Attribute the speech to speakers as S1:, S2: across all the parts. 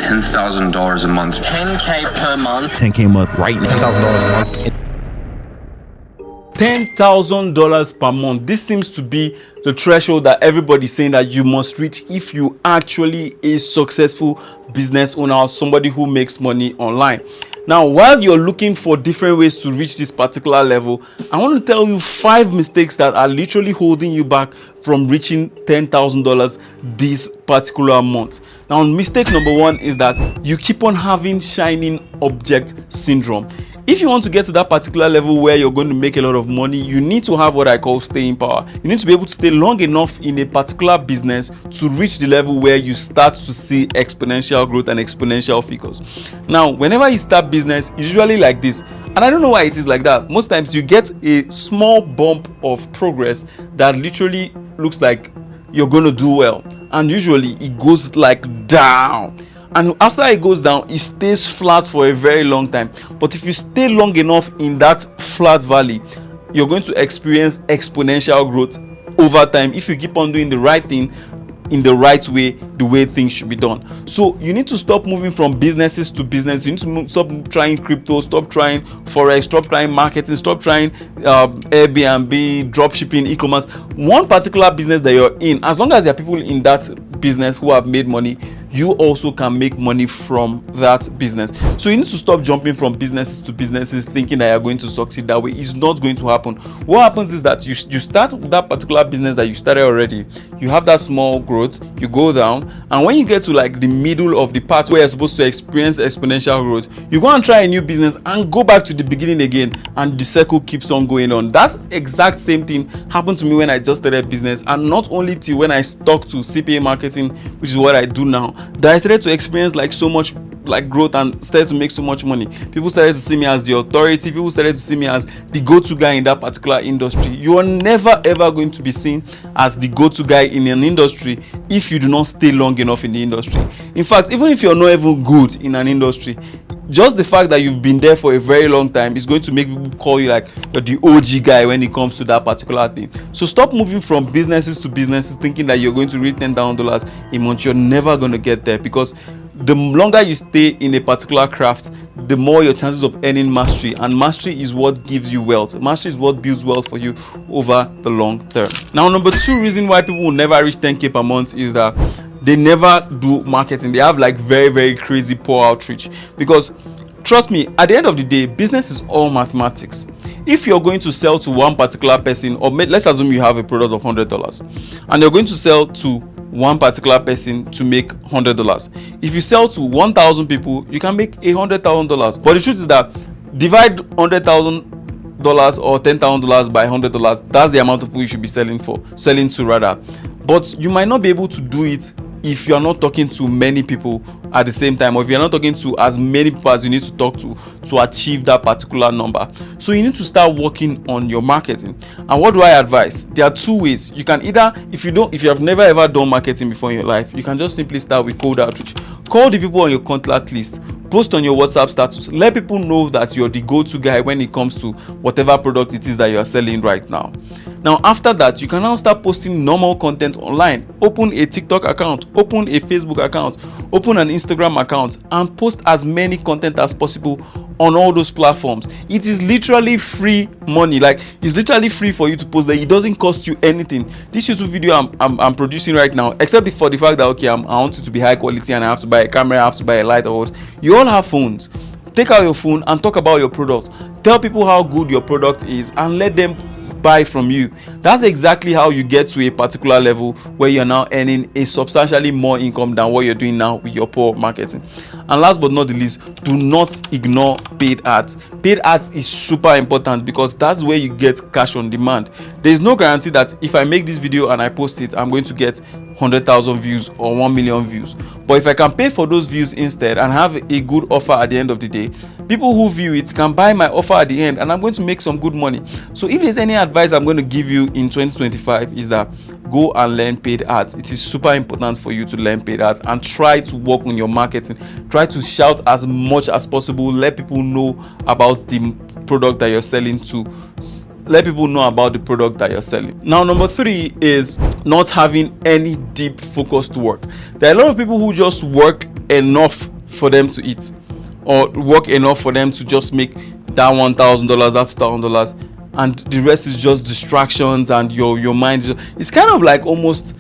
S1: $10,000 a month.
S2: 10K per month.
S3: 10K a month right now.
S4: $10,000 a month.
S5: $10,000 per month. This seems to be the threshold that everybody's saying that you must reach if you actually a successful business owner or somebody who makes money online. Now, while you're looking for different ways to reach this particular level, I want to tell you 5 mistakes that are literally holding you back from reaching $10,000 this particular month. Now, mistake number 1 is that you keep on having shining object syndrome. If you want to get to that particular level where you're going to make a lot of money, you need to have what I call staying power. You need to be able to stay long enough in a particular business to reach the level where you start to see exponential growth and exponential figures. Now, whenever you start business, it's usually like this. And I don't know why it is like that. Most times you get a small bump of progress that literally looks like you're going to do well. And usually it goes like down. And after it goes down, it stays flat for a very long time. But if you stay long enough in that flat valley, you're going to experience exponential growth over time if you keep on doing the right thing in the right way, the way things should be done. So you need to stop moving from businesses to business. You need to stop trying crypto, stop trying forex, stop trying marketing, stop trying Airbnb, dropshipping, e-commerce. One particular business that you're in, as long as there are people in that business who have made money, you also can make money from that business. So you need to stop jumping from businesses to businesses thinking that you're going to succeed that way. It's not going to happen. What happens is that you start with that particular business that you started already. You have that small growth, you go down, and when you get to like the middle of the path where you're supposed to experience exponential growth, you go and try a new business and go back to the beginning again, and the circle keeps on going on. That exact same thing happened to me when I just started business, and not only till when I stuck to CPA marketing, which is what I do now, that I started to experience like so much like growth and started to make so much money. People started to see me as the authority. People started to see me as the go-to guy in that particular industry. You are never ever going to be seen as the go-to guy in an industry if you do not stay long enough in the industry. In fact, even if you're not even good in an industry, just the fact that you've been there for a very long time is going to make people call you like the OG guy when it comes to that particular thing. So stop moving from businesses to businesses thinking that you're going to reach $10,000 a month. You're never going to get there, because the longer you stay in a particular craft, the more your chances of earning mastery, and mastery is what gives you wealth. Mastery is what builds wealth for you over the long term. Now, number 2 reason why people will never reach 10K per month is that they never do marketing. They have like very, very crazy poor outreach. Because trust me, at the end of the day, business is all mathematics. If you're going to sell to one particular person, or let's assume you have a product of $100 and you're going to sell to one particular person to make $100. If you sell to 1,000 people, you can make $100,000. But the truth is that divide $100,000 or $10,000 by $100. That's the amount of people you should be selling to rather. But you might not be able to do it if you are not talking to many people at the same time, or if you're not talking to as many people as you need to talk to achieve that particular number. So you need to start working on your marketing. And what do I advise? There are 2 ways. You can either, if you have never ever done marketing before in your life, you can just simply start with cold outreach. Call the people on your contact list. Post on your WhatsApp status. Let people know that you're the go-to guy when it comes to whatever product it is that you are selling right now. Now, after that, you can now start posting normal content online. Open a TikTok account, open a Facebook account, open an Instagram account, and post as many content as possible on all those platforms. It is literally free money. Like, it's literally free for you to post there. It doesn't cost you anything. This YouTube video I'm producing right now, except for the fact that okay, I want it to be high quality and I have to buy a camera, I have to buy a light, or what. You all have phones. Take out your phone and talk about your product. Tell people how good your product is and let them buy from you. That's exactly how you get to a particular level where you're now earning a substantially more income than what you're doing now with your poor marketing. And last but not the least, do not ignore paid ads. Paid ads is super important because that's where you get cash on demand. There's no guarantee that if I make this video and I post it, I'm going to get 100,000 views or 1 million views. But if I can pay for those views instead and have a good offer at the end of the day, people who view it can buy my offer at the end and I'm going to make some good money. So if there's any advice I'm going to give you in 2025 is that go and learn paid ads. It is super important for you to learn paid ads and try to work on your marketing. Try to shout as much as possible. Let people know about the product that you're selling to. Let people know about the product that you're selling. Now, number 3 is not having any deep focused work. There are a lot of people who just work enough for them to eat, or work enough for them to just make that $1,000, that $2,000, and the rest is just distractions, and your mind it's kind of like almost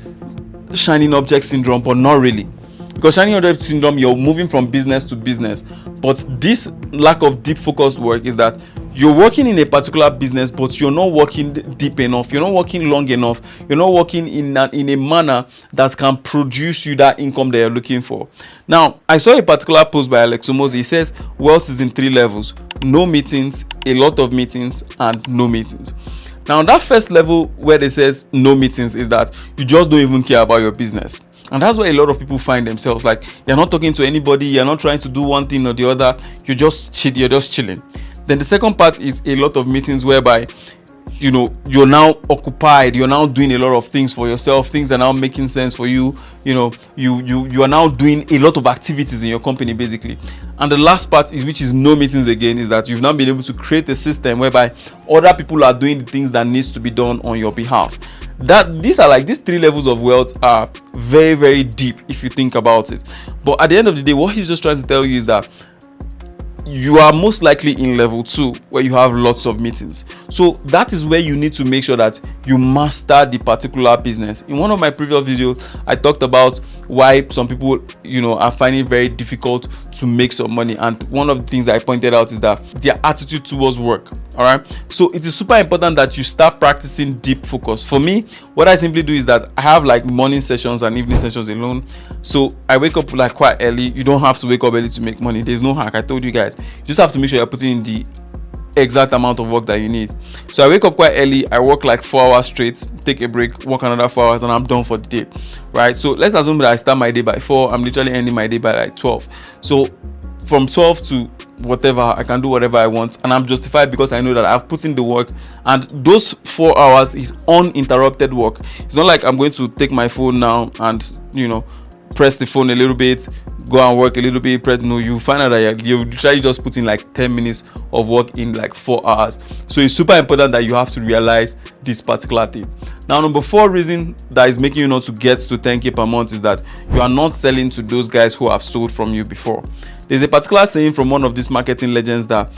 S5: shining object syndrome, but not really. Because shining object syndrome, you're moving from business to business, but this lack of deep focused work is that you're working in a particular business, but you're not working deep enough, you're not working long enough, you're not working in a manner that can produce you that income that you're looking for. Now, I saw a particular post by Alex Omozi. He says wealth is in 3 levels: no meetings, a lot of meetings, and no meetings. Now, that first level where they says no meetings is that you just don't even care about your business. And that's where a lot of people find themselves. Like, you're not talking to anybody, you're not trying to do one thing or the other, you're just chilling. Then the second part is a lot of meetings whereby you're now occupied, you're now doing a lot of things for yourself, things are now making sense for you, you are now doing a lot of activities in your company basically. And the last part is, which is no meetings again, is that you've now been able to create a system whereby other people are doing the things that needs to be done on your behalf. These 3 levels of wealth are very, very deep if you think about it. But at the end of the day, what he's just trying to tell you is that you are most likely in level 2, where you have lots of meetings. So that is where you need to make sure that you master the particular business. In one of my previous videos, I talked about why some people are finding it very difficult to make some money, and one of the things I pointed out is that their attitude towards work. All right, so it is super important that you start practicing deep focus. For me, what I simply do is that I have like morning sessions and evening sessions alone. So I wake up like quite early. You don't have to wake up early to make money. There's no hack. I told you guys, you just have to make sure you're putting in the exact amount of work that you need. So I wake up quite early, I work like 4 hours straight, take a break, work another 4 hours, and I'm done for the day. Right, so let's assume that I start my day by 4. I'm literally ending my day by like 12. So from 12 to whatever, I can do whatever I want, and I'm justified because I know that I've put in the work, and those 4 hours is uninterrupted work. It's not like I'm going to take my phone now and press the phone a little bit, go and work a little bit, you find out that you literally just put in like 10 minutes of work in like 4 hours. So it's super important that you have to realize this particular thing. Now, number 4 reason that is making you not to get to 10k per month is that you are not selling to those guys who have sold from you before. There's a particular saying from one of these marketing legends that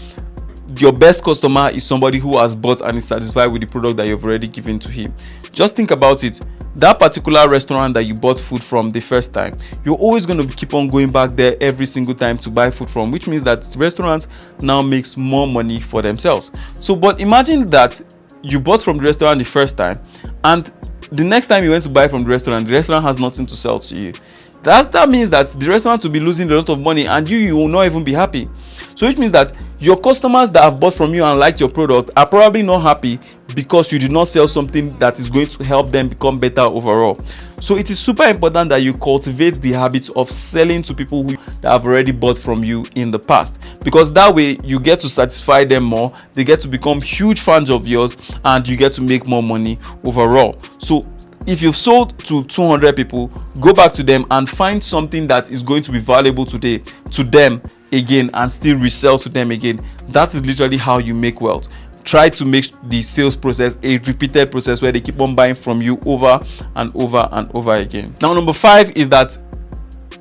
S5: your best customer is somebody who has bought and is satisfied with the product that you've already given to him. Just think about it. That particular restaurant that you bought food from the first time, you're always going to keep on going back there every single time to buy food from, which means that the restaurant now makes more money for themselves. So, but imagine that you bought from the restaurant the first time, and the next time you went to buy from the restaurant has nothing to sell to you. That means that the restaurant will be losing a lot of money, and you will not even be happy. So which means that your customers that have bought from you and liked your product are probably not happy because you did not sell something that is going to help them become better overall. So it is super important that you cultivate the habit of selling to people that have already bought from you in the past, because that way you get to satisfy them more, they get to become huge fans of yours, and you get to make more money overall. So if you've sold to 200 people, go back to them and find something that is going to be valuable today to them again and still resell to them again. That is literally how you make wealth. Try to make the sales process a repeated process where they keep on buying from you over and over and over again. Now, number 5 is that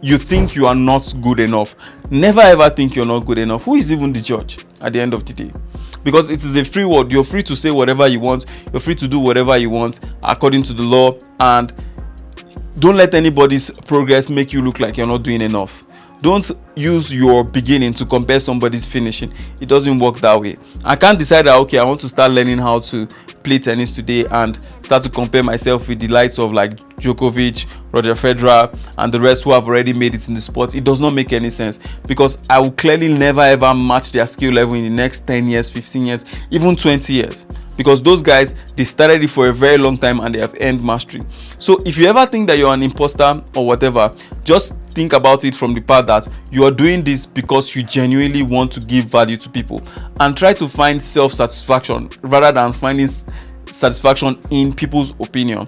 S5: you think you are not good enough. Never ever think you're not good enough. Who is even the judge at the end of the day? Because it is a free world. You're free to say whatever you want. You're free to do whatever you want according to the law. And don't let anybody's progress make you look like you're not doing enough. Don't use your beginning to compare somebody's finishing. It doesn't work that way. I can't decide that, okay, I want to start learning how to play tennis today and start to compare myself with the likes of like Djokovic, Roger Federer, and the rest who have already made it in the sport. It does not make any sense, because I will clearly never ever match their skill level in the next 10 years, 15 years, even 20 years. Because those guys, they started it for a very long time and they have earned mastery. So if you ever think that you're an imposter or whatever, just think about it from the part that you are doing this because you genuinely want to give value to people, and try to find self-satisfaction rather than finding satisfaction in people's opinion.